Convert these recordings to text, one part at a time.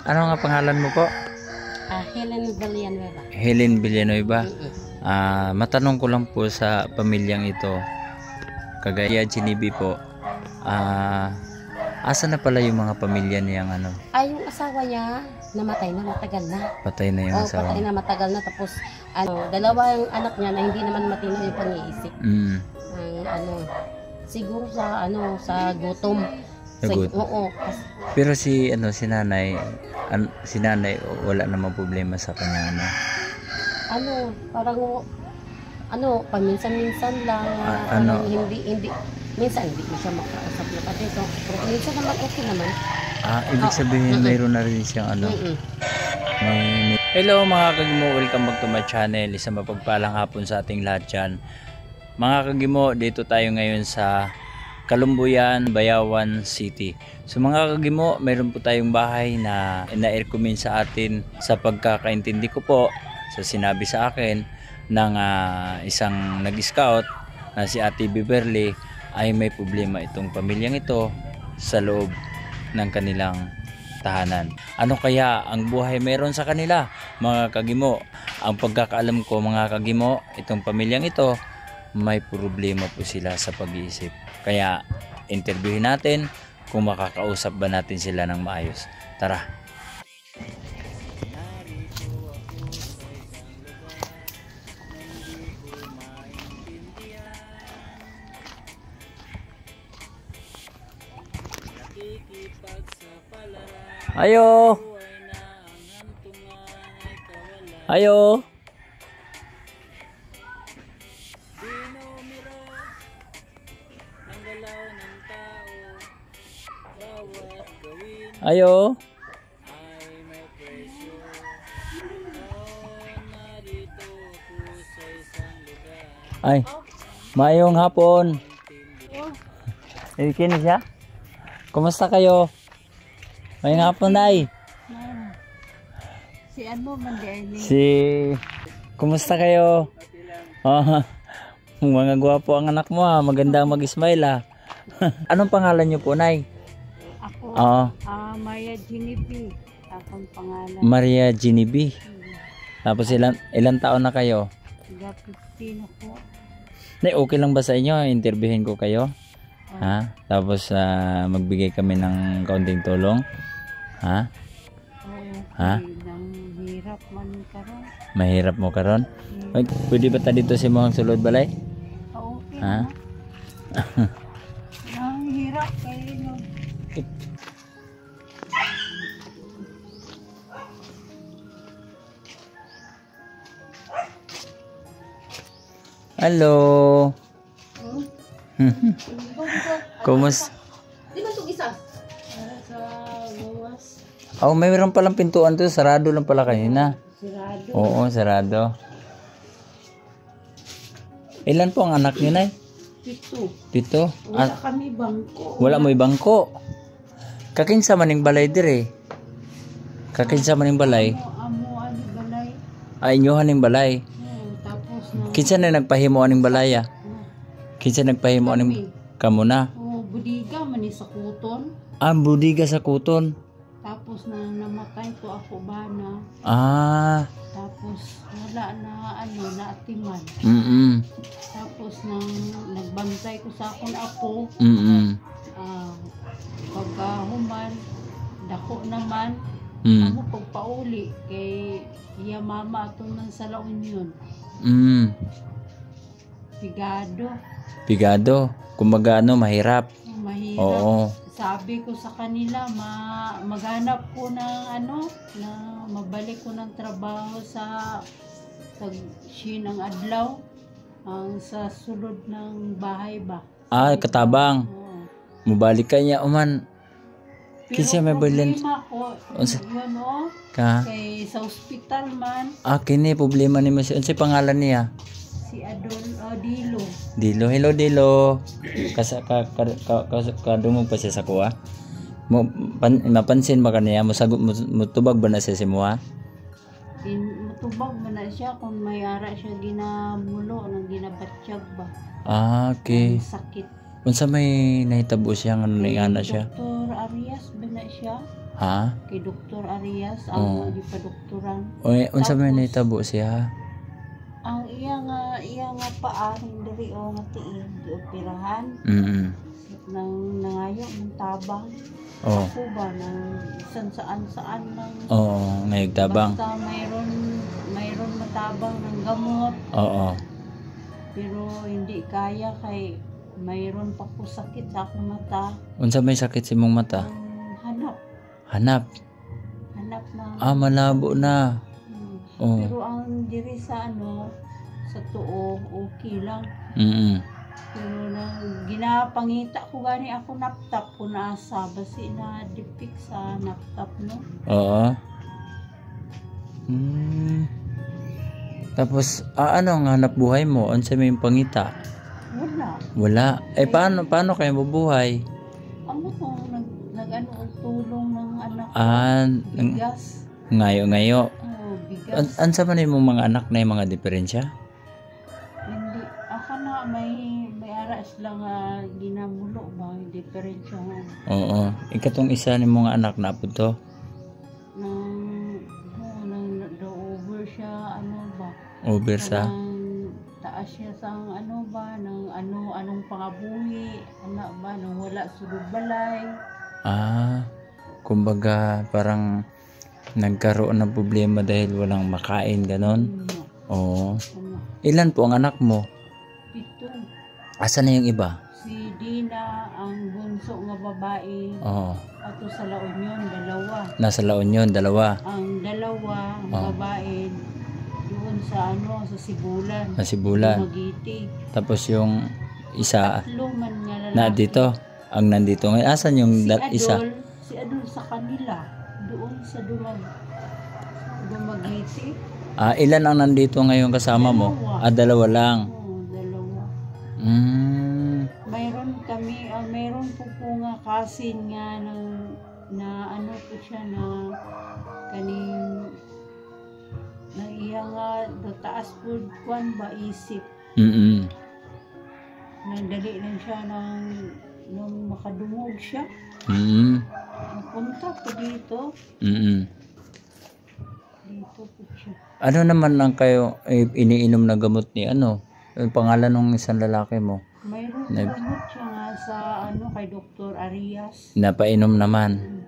Ano nga pangalan mo po? Helen Villanueva. Helen Villanueva. Mm-mm. Matanong ko lang po sa pamilyang ito. Kagaya Ginibi po. Asa na pala yung mga pamilya niyang ano? Ay, yung asawa niya, namatay na, matagal na. Patay na yung Oh, asawa. patay na, matagal na. Tapos, dalawa yung anak niya na hindi naman matino yung pang-iisip. Mm. Siguro sa gutom. Sa gutom. Oo. Pero si nanay, wala namang problema sa kanya Parang paminsan-minsan lang. Ano? Hindi, minsan hindi ko siya makausap na pati. So, pero minsan naman okay naman. Ibig sabihin mayroon na rin siyang Mm-mm. Hello mga kagimo, welcome back to my channel. Isang mapagpalang hapon sa ating lahat dyan. Mga kagimo, dito tayo ngayon sa Kalumbuyan, Bayawan City. So mga kagimo, mayroon po tayong bahay na na-recommend sa atin sa pagkakaintindi ko po sa sinabi sa akin ng isang nag-scout na si Ate Beverly ay may problema itong pamilyang ito sa loob ng kanilang tahanan. Ano kaya ang buhay meron sa kanila mga kagimo? Ang pagkakaalam ko mga kagimo, itong pamilyang ito may problema po sila sa pag-iisip. Kaya interviewin natin kung makakausap ba natin sila ng maayos. Tara. Ayo. Ayo. Ayo. Ay, mayong hapon. Kini siya? Kumusta kayo? Mayong hapon, Nay. Si ano man Kumusta kayo? Mga gwapo ang anak mo ha. Maganda mag-smile ha. Anong pangalan niyo po, Nay? Ako, Maria Ginibi. Akong pangalan. Maria Ginibi. Tapos ilan taon na kayo? 15 ako. Nay, okay lang ba sa inyo? Interviewin ko kayo? Ha? Tapos magbigay kami ng kaunting tulong? Ha? Ha? Hirap man karon. Mahirap mo karon? Ay, pwede ba ta dito si mga sulod balay? Okay. Ha? Ang hirap kayo no. Hello. Kumusta? Di ba ito isa? Sa gawas. Oh, mayroon palang pintuan to. Sarado lang pala kanina. Sirado. Oo, sarado. Ilan po ang anak niyo, Nay? 7. 7? Wala kami bangko. Wala mo ibangko. Kakinsa maning balay dire. Kakinsa maning balay. Amo balay. Ay, inyo haning balay. Tapos na. Kinsa na nagpahimo aning balaya? Kinsa nagpahimo aning kamo na? Budiga man sa kuton. Budiga sa kuton. Tapos na namatay to ako bana. Tapos wala na naatiman. Tapos nang nagbantay ko sa akong apo. Pagkahuman dako naman. Amo pagpauli kay iya mama aton man sa La Union. Pigado. Kumbaga mahirap. Mahirap. Oo. Sabi ko sa kanila maghanap ko ng na mabalik ko ng trabaho sa Sinang Adlaw sa sulod ng bahay ba. Katabang. Oo. Mubalik ka niya uman. Kinsa may bilin? Kay sa ospital man. Kini problema ni mo si pangalan niya? Si Dilo. Dilo, hello Dilo. Kadungog pa siya sa kuha. Mapansin ba kaniya mo tubag ba na siya si mo ha? Matubag ba na siya kung may ara siya ginamulo nang ginabatsyag ba. Okay. Sakit. Unsa may nahitabo siya nga nangana siya? Dr. Arias ba na siya? Ha? Kay Dr. Arias, Oo. ang gipadoktoran. Unsa may Tapos, nahitabo siya? Ang iya nga paa, hindi o nga tiil, gioperahan. Nang nangayo ng tabang. Oh. Ako ba, nang saan lang. Oo, ngayagtabang. Basta mayroon matabang ng gamot. Oo. Pero hindi kaya kay mayroon pa po sakit sa akong mata. Unsa may sakit si mong mata? Hanap Hanap. na. Malabo na. Oh. Pero ang diri sa sa tuo, okay lang. Pero nang ginapangita ko gani ako naptap ko na asa basi na dipik sa naptap no. Oo. Tapos ano ang hanap buhay mo? Unsa may pangita? Wala. Paano kayo mabuhay? Amo ko nag-ano tulong ng anak ko. Bigas. Ngayo. Bigas. Ansa man imong mga anak na yung mga diferensya? Hindi. Aka na may ara sila nga ginamulo ba diferensya nga. Oo. Ikatong isa ni mga anak na po to? Nang over siya ba? Over sa? Taas siya sa anong pangabuhi, ba nang wala sulod balay. Kumbaga parang nagkaroon ng problema dahil walang makain, ganon? Oo. Ilan po ang anak mo? 7. Asa na yung iba? Si Dina, ang bunso nga babae. Oo. Ato sa La Union, 2. Nasa La Union, 2. Ang 2, ang babae, doon sa sa Sibulan. Sa Sibulan. Magiti. Tapos yung isa 3 man nga lalaki. na dito. Ang nandito ngayon. Asan yung isa? Si Adol sa kanila. Doon sa Dumagiti. Ilan ang nandito ngayon kasama mo? 2 lang. Oo, 2. Mayroon po nga kasin nga na po siya na kaning na iya nga taas po kwan ba isip. Nandali lang siya nung makadungog siya. Napunta po dito. Dito po siya. Ano naman ang kayo iniinom na gamot ni Yung pangalan ng isang lalaki mo? Mayroon gamot siya nga sa kay Dr. Arias. Napainom naman.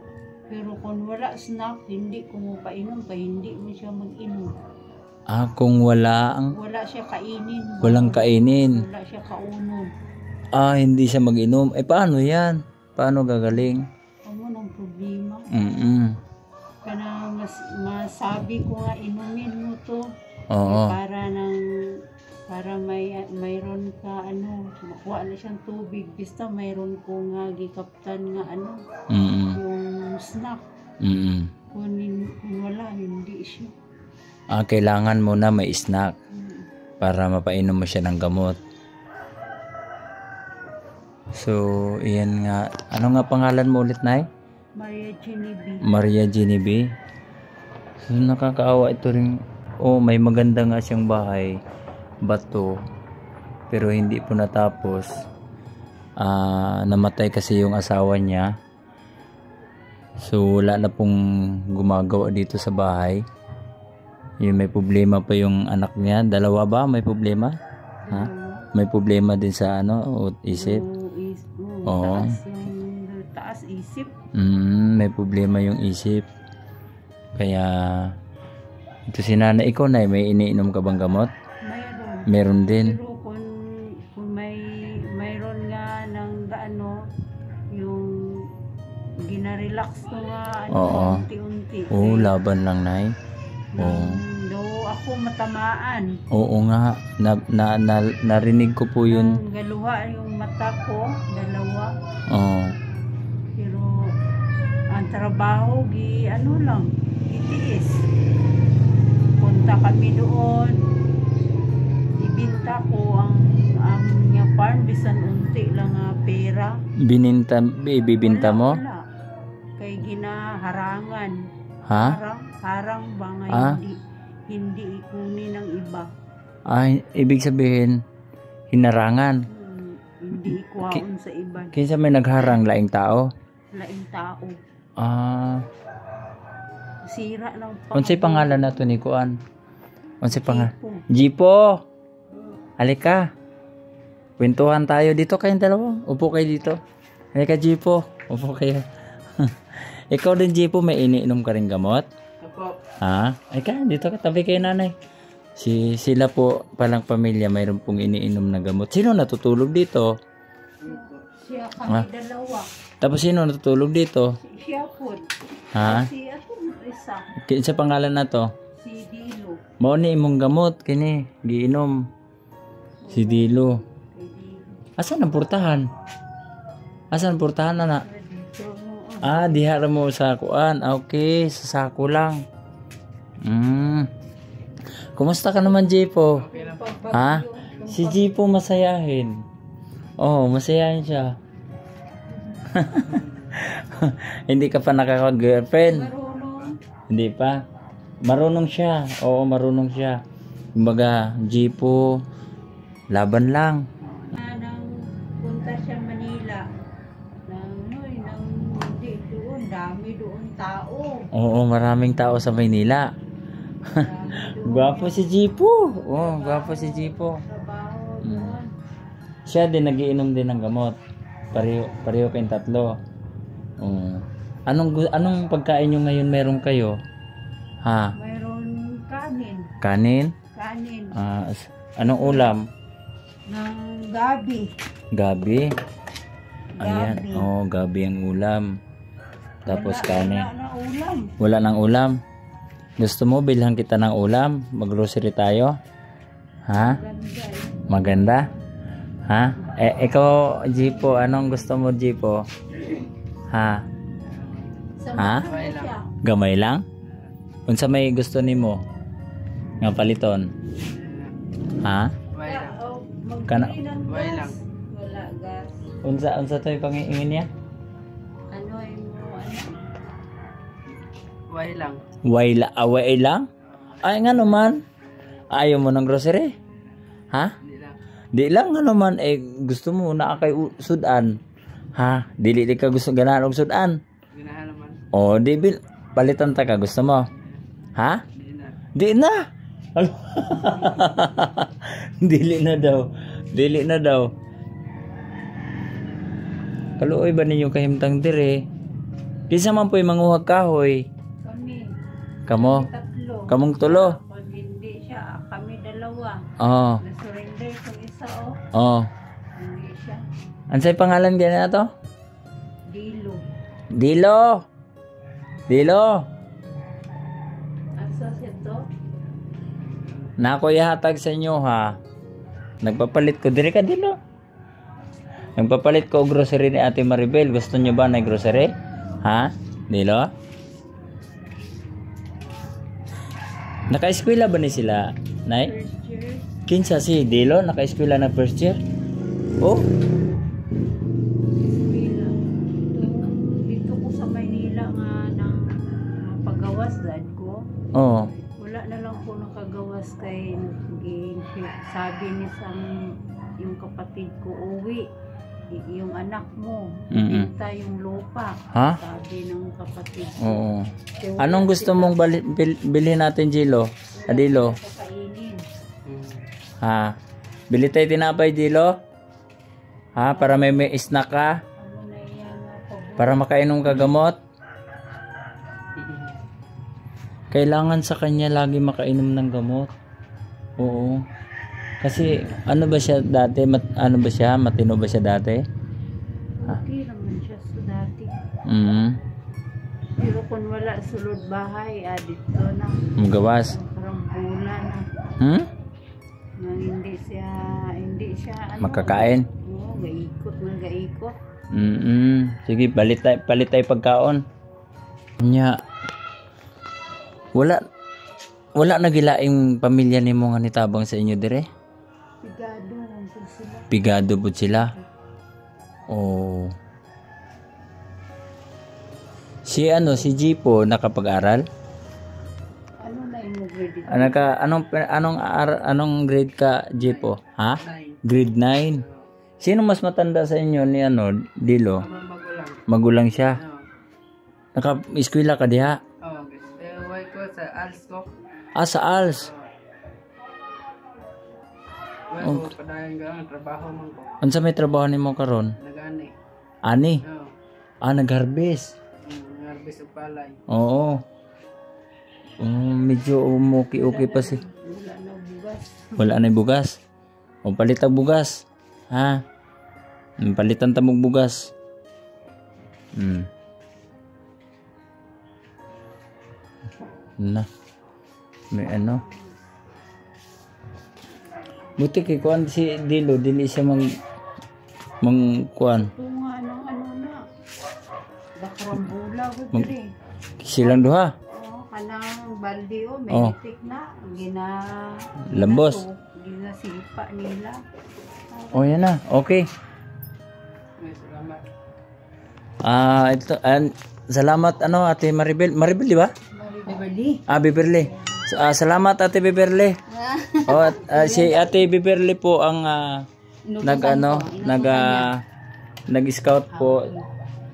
Pero kung wala snack, hindi ko mo painom kaya hindi mo siya mag-inom. Kung wala siya kainin. Walang kainin. Wala siya kaunon. Hindi siya mag-inom. Paano yan? Paano gagaling? Ano ng problema? Kana masabi ko nga inumin mo to. Oo. Para mayroon ka makuha na siyang tubig. Basta mayroon ko nga gikaptan nga yung snack. Kung wala, hindi siya. Kailangan mo na may snack para mapainom mo siya ng gamot. So, iyan nga. Ano nga pangalan mo ulit, Nay? Maria Genevieve. So, nakakaawa ito rin. May maganda nga siyang bahay. Bato. Pero hindi po natapos. Namatay kasi yung asawa niya. So, wala na pong gumagawa dito sa bahay. Yung may problema pa yung anak niya. 2 ba? May problema? May problema din sa isip? Oo. Taas isip. May problema yung isip. Kaya ito si nanay. Ikaw na may iniinom ka bang gamot? Meron din. Pero kung mayroon nga ng yung ginarelax ko nga unti-unti. Laban lang, Nay. Ako matamaan. Oo nga. Narinig ko po yun. Galuha yung mata ko, 2. Pero ang trabaho itiis. Punta kami doon. Ibinta ko ang farm bisan unti lang pera. Ibibinta mo? Wala. Kay ginaharangan. Harang ba nga hindi ikunin ng iba. Ibig sabihin hinarangan. Hindi kuhaon sa iban. Kinsa may nagharang laing tao? Laing tao. Ah, Sira lang unsay pangalan nato ni kuan? Unsay pangalan? Jipo. Jipo. Halika. Kwentuhan tayo dito kayong dalawa. Upo kayo dito. Halika Jipo. Upo kayo. Ikaw din Jipo, may iniinom ka rin gamot? Opo. Ha? Halika, dito ka tabi kay nanay. Sila po palang pamilya mayroon pong iniinom na gamot. Sino natutulog dito? Siya kami dalawa. Tapos sino natutulog dito? Siya po. Ha? Si ako isa. Kinsa pangalan na to? Si Dilo. Mao ni imong gamot kini giinom. Si Dilo. Kay Dilo. Asan ang portahan? Asan ang portahan na? Dito mo. Ah, diha ra mo sa kuan. Okay, sa sako lang. Kumusta ka naman, Jipo? Ha? Si Jipo masayahin. Oh, masayahin siya. Hindi ka pa nakaka-girlfriend? Marunong. Hindi pa. Marunong siya. Oo, marunong siya. Kumbaga, Jipo, laban lang. Nang punta siya Manila. Hindi doon. Dami doon tao. Oo, maraming tao sa Maynila. Dami doon. Gwapo si Jipo. Oh, gwapo si Jipo. Trabaho doon. Siya din nagiinom din ng gamot. Pareho kayong tatlo. Anong pagkain nyo ngayon meron kayo? Ha? Mayroon kanin. Kanin? Kanin. Anong ulam? Ng gabi. Gabi? Ayan. Gabi. Oh, gabi ang ulam. Tapos kanin. Wala na ulam. Wala nang ulam. Gusto mo bilhan kita ng ulam? Mag-grocery tayo? Ha? Ganda eh. Maganda? Ha? Ikaw, Jipo, anong gusto mo, Jipo? Ha? Ha? Samahan mo siya. Gamay lang? Unsa may gusto nimo? Nga paliton? Ha? Kana- Magbili ng gas. Wala gas. Unsa to'y pangiingin niya? Ano ay mo, Way lang. Way lang? Ay nga naman. Ayaw mo ng grocery? Ha? Hindi lang. Di lang nga naman. Gusto mo na kay sudan. Ha? Dili ka gusto ganahan og sudan. Ganahan naman. O, palitan ta ka. Gusto mo? Ha? Hindi na. Di na. Dili na daw. Dili na daw. Kaluoy ba ninyo kahimtang dire? Kinsa man po'y manguhag kahoy? kami. Kamo? Tatlo. Kamong tulo? Pag hindi siya, kami dalawa. Oo. Na-surrender kung isa Oo. Hindi siya. Ansay pangalan ganyan na to? Dilo. Dilo. Dilo. Asa siya to? Na ako ihatag sa inyo ha. Nagpapalit ko. Dire ka Dilo. Nagpapalit ko og grocery ni Ate Maribel. Gusto nyo ba na grocery? Ha? Dilo? Naka-eskwela ba ni sila? Nay? First year. Kinsa si Dilo? Naka-eskwela na first year? Oh? Eskwela. Dito ko sa Maynila nga ng paggawas dad ko. Oo. Wala na lang po nakagawas kay sabi ni yung kapatid ko uwi. Yung anak mo, pinta yung lupa. Ha? Sabi ng kapatid ko. Oo. Kaya wala Anong gusto mong bilhin natin, Dilo? Adilo? kakainin. Ha? Bili tayo tinapay, Dilo? Ha? Para may snack ka? Ano na yan? Para makainom ka gamot? Kailangan sa kanya lagi makainom ng gamot. Oo. Kasi ano ba siya dati? Ano ba siya? Matino ba siya dati? Okay naman siya sa dati. Pero kung wala sulod bahay, dito na. Magawas. Parang bula na. Nang hindi siya Makakain? Oo, gaikot. Sige, palit tayo pagkaon. Nya. Wala nagilaing pamilya nimo nga nitabang sa inyo dire? Pigado lang po sila. Pigado po sila. Oh. Si Jipo nakapag-aral? Ano na yung grade? Anong grade ka, Jipo? Ha? Grade 9. Sino mas matanda sa inyo ni ano, Dilo? Magulang. Magulang siya. Oo. Naka-eskwela ka diha? Oo. Way ko sa ALS ko. Ah, sa ALS. Way ko padayon ka ang trabaho man ko. Unsa may trabaho nimo karon? Nagani. Ani? Oo. Ah, nag-harvest. Ngarbis og palay. Oo. Medyo okay pa si. Wala na bugas. Wala na bugas. O palit ang bugas. Ha? Palitan tamog bugas. Na. May ano. Buti kay kuan si Dilo, dili siya mang kuan. Ito nga ng ano na. Bakrambula ko diri. Silang duha. Oo, kanang balde o, may Oh. itik na. Lambos. Ginasipa nila. Oh, yan na. Okay. May salamat. Ito, salamat ano Ate Maribel. Maribel di ba? Beverly. Beverly. Salamat Ate Beverly. Si Ate Beverly po ang nag-scout po.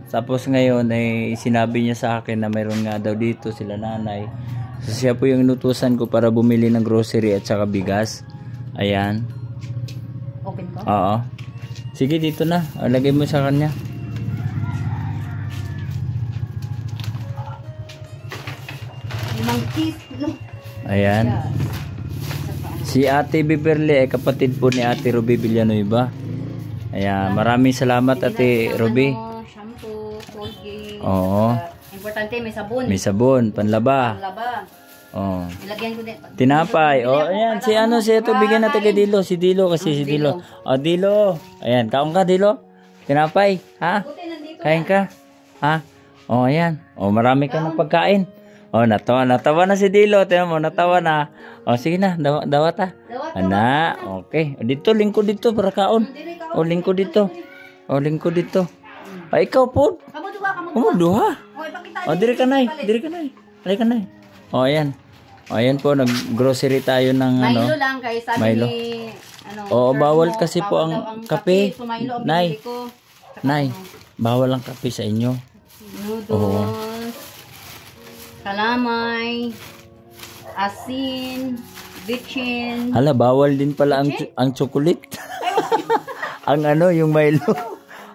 Tapos ngayon ay sinabi niya sa akin na mayroon nga daw dito sila nanay. So siya po yung inutusan ko para bumili ng grocery at saka bigas. Ayan. Open ko? Oo. Sige dito na. Lagay mo sa kanya. Limang kilo. Ayan. Si Ate Beverly ay kapatid po ni Ate Ruby Villanueva. Ayan. Maraming salamat Ate Ruby. Shampoo, Colgate. Oo. Importante may sabon. May sabon, panlaba. Laba. Oo. Ilagyan ko din. Tinapay. Ayan. Si ano si ito bigyan natin kay Dilo. Si Dilo kasi si Dilo. Dilo. Ayan. Kaon ka Dilo? Tinapay. Ha? Buti nandito. Kain ka? Ha? Ayan. Marami ka ng pagkain. Natawa na si Dilo. Tingnan mo, natawa na. Sige na, dawat ha. Ana, okay. Dito, lingkod dito para kaon. Lingkod dito. Lingkod dito. Ikaw po. Kamu Duha. O, ipakita. Diri ka nay. Diri ka nay. Diri ka nay. Ayan. Ayan po, nag-grocery tayo ng ano. Milo lang kay sabi Milo. ni ano. Bawal mo, kasi po bawal ang daw kape. So Milo ang Nay. binili ko. Nay, bawal ang kape sa inyo. Noodles. Kalamay. Asin. Bitchin. Hala, bawal din pala ang chocolate. Ang ano, yung Milo.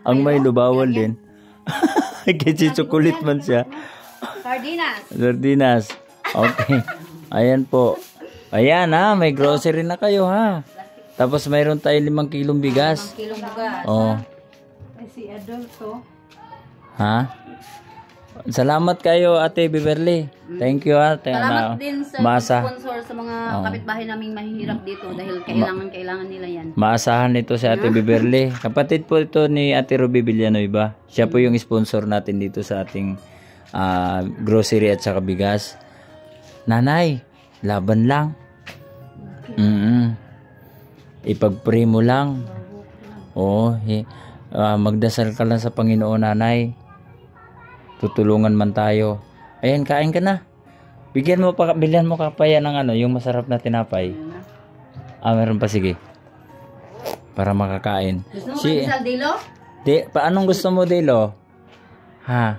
Ang Milo, bawal din. Kasi chocolate man siya. Sardinas. Okay. Ayan po. Ayan may grocery na kayo ha. Tapos mayroon tayo 5 kilong bigas. 5 kilong bugas. Ay, si Adolfo. Ha? Salamat kayo Ate Beverly. Thank you ha. Salamat din sa sponsor sa mga kapitbahay naming mahihirap dito dahil kailangan nila yan. Maasahan nito si Ate Beverly. Kapatid po ito ni Ate Ruby Villanueva. Siya po yung sponsor natin dito sa ating grocery at saka bigas. Nanay, laban lang. Ipag-pray mo lang. Magdasal ka lang sa Panginoon, nanay. Tutulungan man tayo. Ayan, kain ka na. Bilhan mo kapaya ng ano, yung masarap na tinapay. Meron pa, sige. Para makakain. Gusto mo pandesal, Dilo? Anong gusto mo, Dilo? Ha?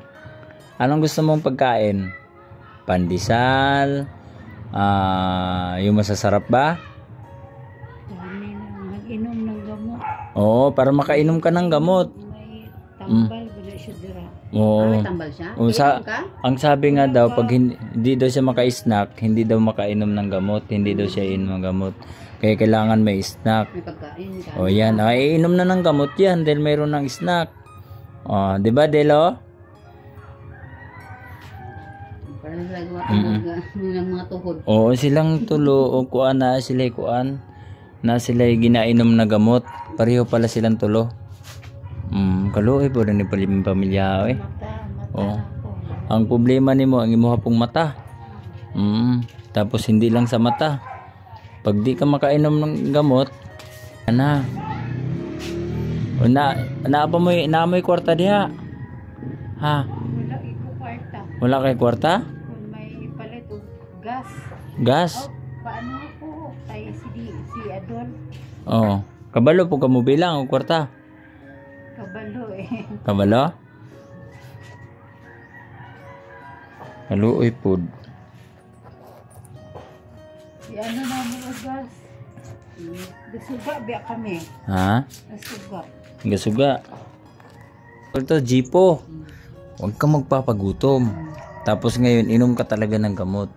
Anong gusto mong pagkain? Pandesal? Yung masasarap ba? Mag-inom ng gamot. Oo, para makainom ka ng gamot. May tambal, wala siya dira. Oo. May tambal siya? Ang sabi nga daw, pag hindi daw siya maka-snack, hindi daw makainom ng gamot, hindi daw siya inom ng gamot. Kaya kailangan may snack. May pagkain ka. Yan. Iinom na ng gamot yan dahil mayroon ng snack. Di ba, Delo? Para sila gawa ng mga tuhod. Oo, silang tulo o kuan na sila kuan na sila ginainom na gamot. Pareho pala silang tulo. Kaluoy po rin ni pamilya eh. Oo. Ang problema nimo ang imong pong mata. Tapos hindi lang sa mata. Pag di ka makainom ng gamot, na pa mo inamoy kwarta diha. Ha? Wala iko kwarta. Wala kay kwarta? Kung may palit o gas. Gas? Paano ako? Tayo si Adol. Oo. Kabalo po ka mo bilang og kwarta. Kabalo eh. Kabalo? Kaluoy pod. Si ano namin ugas. Gasuga biya kami. Ha? Gasuga. Gasuga. Ito, Jipo. Huwag kang magpapagutom. Tapos ngayon, inom ka talaga ng gamot.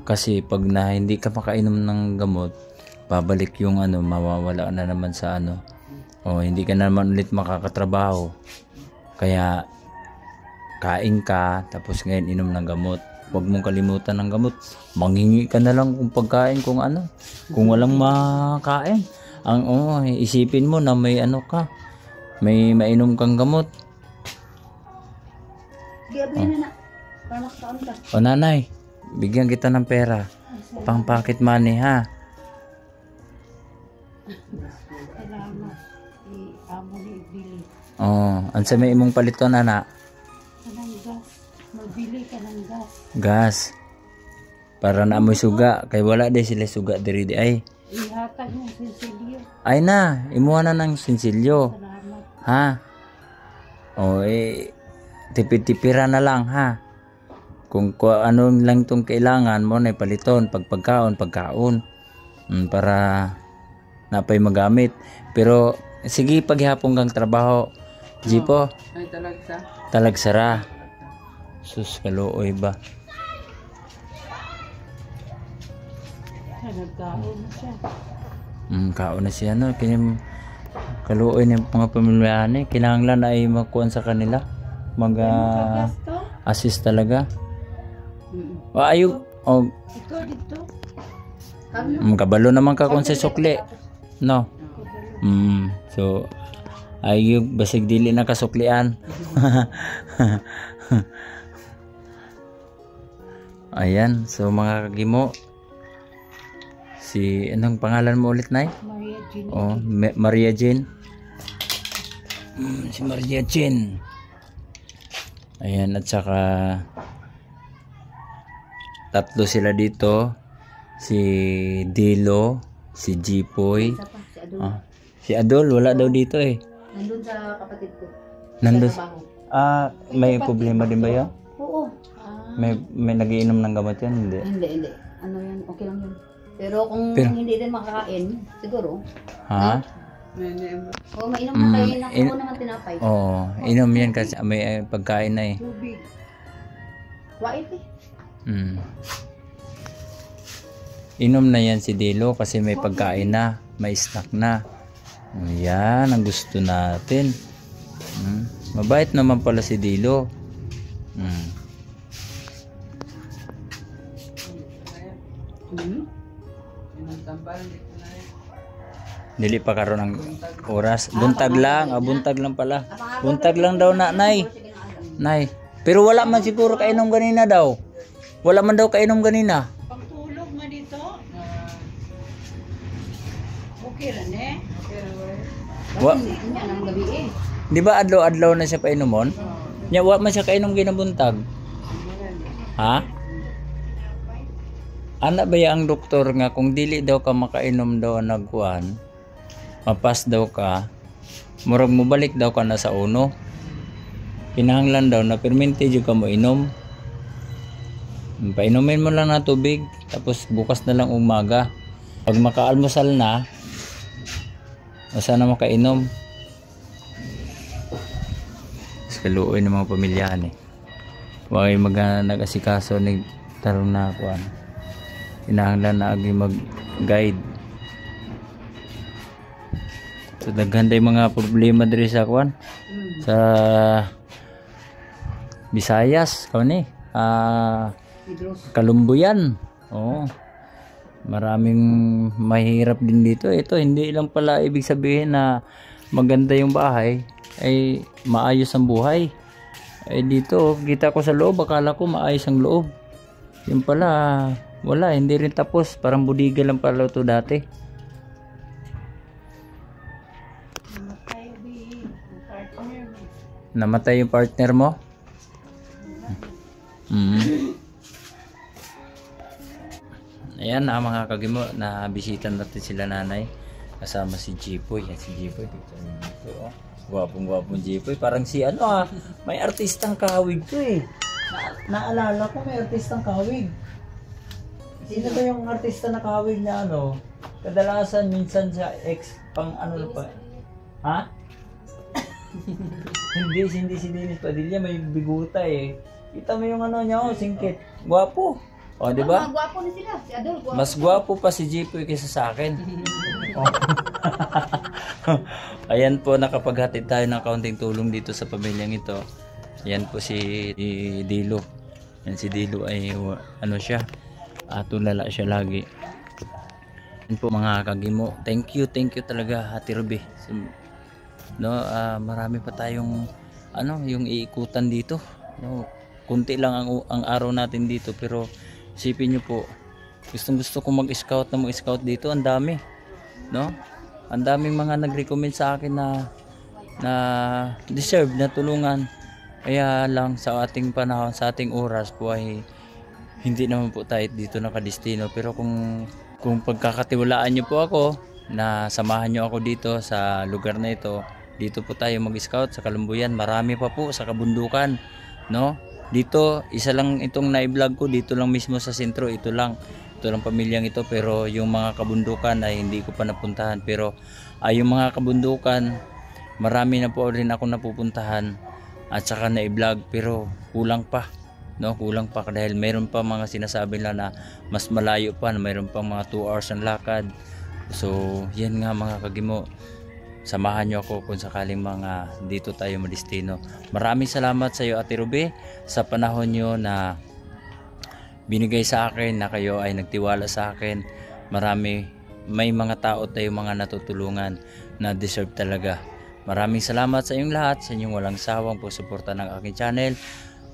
Kasi pag na hindi ka makainom ng gamot, babalik yung ano, mawawala na naman sa ano. O, hindi ka naman ulit makakatrabaho. Kaya, kain ka, tapos ngayon inom ng gamot. Huwag mong kalimutan ng gamot. Manghingi ka na lang kung pagkain, kung ano. Kung walang makain. Isipin mo na may ano ka. May mainom kang gamot. Gabi na na. Para makakaon ka. O nanay, bigyan kita ng pera. Pang pocket money ha. Salamat. Amo ni ibili. Ansa may imong palito nana? Kanang gas. Mabili ka ng gas. Gas. Para na amoy suga. Kay wala din sila suga diri di ay. Ihatag mo sinsilyo. Ay na, imuha na ng sinsilyo. Salamat. Ha? Tipid-tipira na lang ha. Kung ano lang itong kailangan mo na paliton, pagkaon. Para napay magamit. Pero sige, paghapon kang trabaho. Jipo, Ay, talagsa. talagsara. Sus, kaluoy ba? Nagkaon na siya. Kaon na siya no. Kaluoy ng mga pamilyane. Kinahanglan ay makuha sa kanila. Gas to? Assist talaga. Ayog. Ito dito. Kabalo naman ka kung sa sukli. No. So ayog basig dili na kasuklian. Ayan, so mga kagimo. Si anong pangalan mo ulit, Nay? Maria Jean. Maria Jean. Si Maria Jean. Ayan, at saka tatlo sila dito. Si Dilo, si Jipoy. Si Adol, wala daw dito eh. Nandun sa kapatid ko. Nandun. May problema din ba yun? Oo. May nagiinom ng gamot yan? Hindi. Hindi. Ano yan, okay lang yun. Pero kung hindi din makakain, siguro. Ha? O mainom na kayo, nakuha naman tinapay. Oo, inom yan kasi may pagkain na eh. Tubig. Wait eh. Inom na yan si Dilo kasi may pagkain na, may snack na. Yan ang gusto natin. Mabait naman pala si Dilo. Dili pa karon ang oras. Buntag lang, buntag lang pala. Buntag lang daw na, Nay. Nay. Pero wala man siguro kainom ganina daw. Wala man daw kainom ganina. Pagtulog mo dito? Okay lang eh. Hindi ang gabi eh. Di ba adlaw-adlaw na siya painomon? Nya wa man siya kainom ginabuntag. Ha? Ana ba ang doktor nga kung dili daw ka makainom daw nagkuan, mapas daw ka, murag mo balik daw ka na sa uno. Kinahanglan daw na permente jud ka mo inom. Painumin mo lang na tubig, tapos bukas na lang umaga. Pag makaalmusal na, asa na makainom. Kaluoy ng mga pamilyahan eh. Huwag nag-asikaso ni tarong na kuan. Kinahanglan na agi mag-guide. So daghan day mga problema diri sa kuan. Sa Visayas kauni. Kalumbuyan. Oo. Maraming mahirap din dito. Ito hindi lang pala ibig sabihin na maganda yung bahay ay maayos ang buhay. Ay dito kita ko sa loob, akala ko maayos ang loob. Yung pala wala, hindi rin tapos. Parang budiga lang pala ito dati. Namatay yung partner mo? Ayan na mga kagimo, na bisita natin sila nanay. Kasama si Jipoy. Yan si Jipoy. Picture ni Jipoy, oh. Gwapong Jipoy. Parang si ano ah. May artistang kahawig to eh. Naalala ko may artistang kahawig. Sino ba yung artista na kahawig na ano? Kadalasan minsan sa pang ano pa. Ha? hindi si Dennis Padilla, may biguta eh. Kita mo yung ano niya, oh, singkit. Gwapo. O, di ba? Gwapo na sila. Si Adol, gwapo. Mas gwapo pa si Jipoy kaysa sa akin. Oh. Ayan po, nakapaghatid tayo ng kaunting tulong dito sa pamilyang ito. Ayan po si Dilo. Yan si Dilo ay ano siya, tulala siya lagi. Yan po mga kagimo. Thank you talaga Ate Ruby. No, marami pa tayong ano, yung iikutan dito. No, kunti lang ang araw natin dito, pero isipin niyo po, gusto ko mag-scout dito, ang dami. No? Ang daming mga nag-recommend sa akin na deserve na tulungan. Kaya lang sa ating panahon, sa ating oras po ay hindi naman po tayo dito nakadestino. Pero kung pagkakatiwalaan niyo po ako na samahan niyo ako dito sa lugar na ito, dito po tayo mag-scout sa Kalumbuyan. Marami pa po sa kabundukan, no? Dito, isa lang itong na-vlog ko, dito lang mismo sa sentro, ito lang pamilyang ito, pero yung mga kabundukan ay hindi ko pa napuntahan. Pero yung mga kabundukan, marami na po rin ako napupuntahan at saka na-vlog, pero kulang pa, no? Kulang pa dahil mayroon pa mga sinasabi na mas malayo pa, mayroon pa mga 2 hours ng lakad. So, yan nga mga kagimo. Samahan nyo ako kung sakaling mga dito tayo madestino. Maraming salamat sa iyo Ate Ruby sa panahon nyo na binigay sa akin, na kayo ay nagtiwala sa akin. May mga tao tayo mga natutulungan na deserve talaga. Maraming salamat sa inyong lahat, sa inyong walang sawang pagsuporta ng aking channel,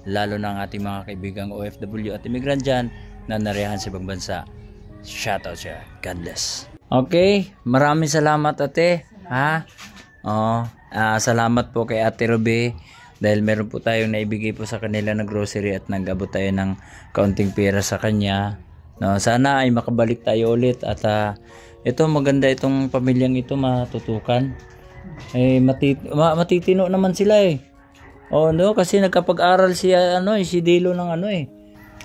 lalo ng ating mga kaibigang OFW at immigrant dyan na narihan sa ibang bansa. Shoutout siya. God bless. Okay, maraming salamat ate. Ha? Salamat po kay Ate Ruby dahil meron po tayong naibigay po sa kanila na grocery at nag-abot tayo ng kaunting pera sa kanya. No, sana ay makabalik tayo ulit at ito maganda itong pamilyang ito matutukan. Eh matitino naman sila eh. Oh no, kasi nagkapag-aral si si Dilo ng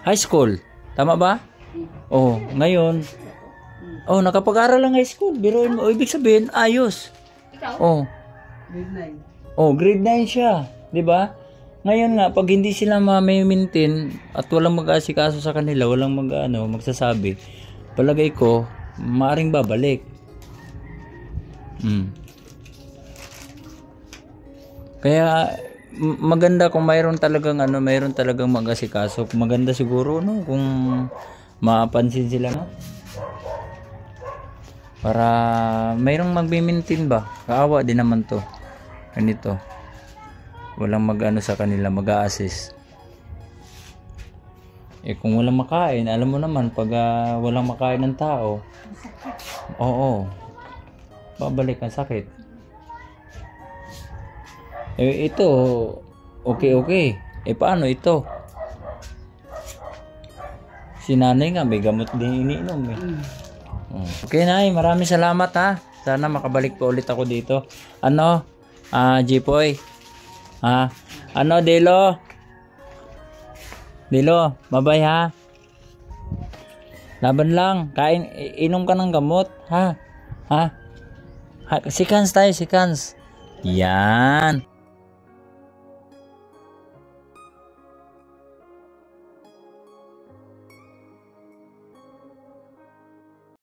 high school. Tama ba? Oh, ngayon nakapag-aral lang high school. Biruin mo, ibig sabihin, ayos. Ikaw? Grade 9. Grade 9 siya. 'Di ba? Ngayon nga, pag hindi sila ma-maintain at walang mag-aasikaso sa kanila, walang magsasabi, palagay ko, maaring babalik. Kaya, maganda kung mayroon talagang mag-asikaso. Maganda siguro, no? Kung mapansin sila, no? Para mayroong magme-maintain ba? Kaawa din naman to. Ganito. Walang sa kanila, mag-a-assist. Kung walang makain, alam mo naman, pag walang makain ng tao, oo, babalik ang sakit. Ito, okay. Paano ito? Si nanay nga, may gamot din iniinom eh. Okay nay, maraming salamat ha. Sana makabalik pa ulit ako dito. Jipoy. Dilo? Dilo, bye-bye ha. Laban lang, inom ka ng gamot, ha? Si Kans tayo, si Kans. Yan.